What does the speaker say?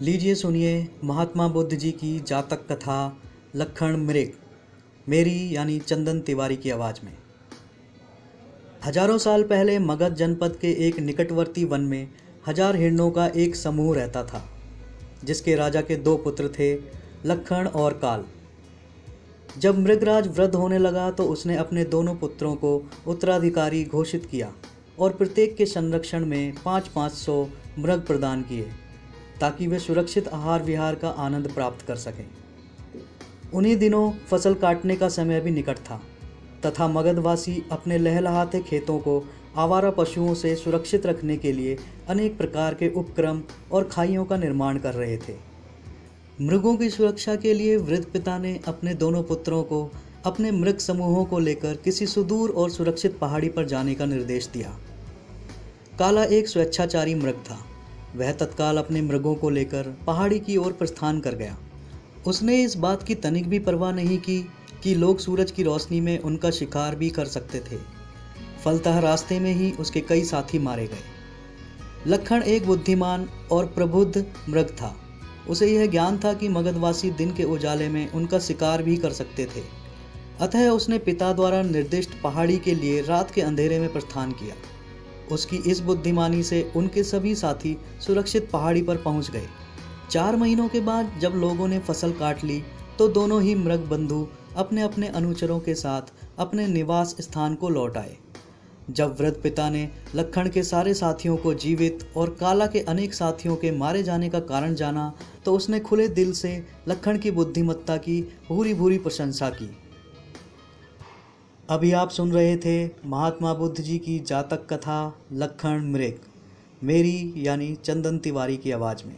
लीजिए सुनिए महात्मा बुद्ध जी की जातक कथा लक्ष्मण मृग, मेरी यानी चंदन तिवारी की आवाज़ में। हजारों साल पहले मगध जनपद के एक निकटवर्ती वन में 1000 हिरणों का एक समूह रहता था, जिसके राजा के 2 पुत्र थे, लक्ष्मण और काल। जब मृगराज वृद्ध होने लगा तो उसने अपने दोनों पुत्रों को उत्तराधिकारी घोषित किया और प्रत्येक के संरक्षण में 500-500 मृग प्रदान किए, ताकि वे सुरक्षित आहार विहार का आनंद प्राप्त कर सकें। उन्हीं दिनों फसल काटने का समय भी निकट था तथा मगधवासी अपने लहलहाते खेतों को आवारा पशुओं से सुरक्षित रखने के लिए अनेक प्रकार के उपक्रम और खाइयों का निर्माण कर रहे थे। मृगों की सुरक्षा के लिए वृद्ध पिता ने अपने दोनों पुत्रों को अपने मृग समूहों को लेकर किसी सुदूर और सुरक्षित पहाड़ी पर जाने का निर्देश दिया। काला एक स्वेच्छाचारी मृग था। वह तत्काल अपने मृगों को लेकर पहाड़ी की ओर प्रस्थान कर गया। उसने इस बात की तनिक भी परवाह नहीं की कि लोग सूरज की रोशनी में उनका शिकार भी कर सकते थे। फलतः रास्ते में ही उसके कई साथी मारे गए। लक्ष्मण एक बुद्धिमान और प्रबुद्ध मृग था। उसे यह ज्ञान था कि मगधवासी दिन के उजाले में उनका शिकार भी कर सकते थे। अतः उसने पिता द्वारा निर्दिष्ट पहाड़ी के लिए रात के अंधेरे में प्रस्थान किया। उसकी इस बुद्धिमानी से उनके सभी साथी सुरक्षित पहाड़ी पर पहुंच गए। 4 महीनों के बाद जब लोगों ने फसल काट ली तो दोनों ही मृग बंधु अपने अपने अनुचरों के साथ अपने निवास स्थान को लौट आए। जब वृद्ध पिता ने लक्ष्मण के सारे साथियों को जीवित और काला के अनेक साथियों के मारे जाने का कारण जाना तो उसने खुले दिल से लक्ष्मण की बुद्धिमत्ता की भूरी भूरी प्रशंसा की। अभी आप सुन रहे थे महात्मा बुद्ध जी की जातक कथा लक्ष्मण मृग, मेरी यानी चंदन तिवारी की आवाज़ में।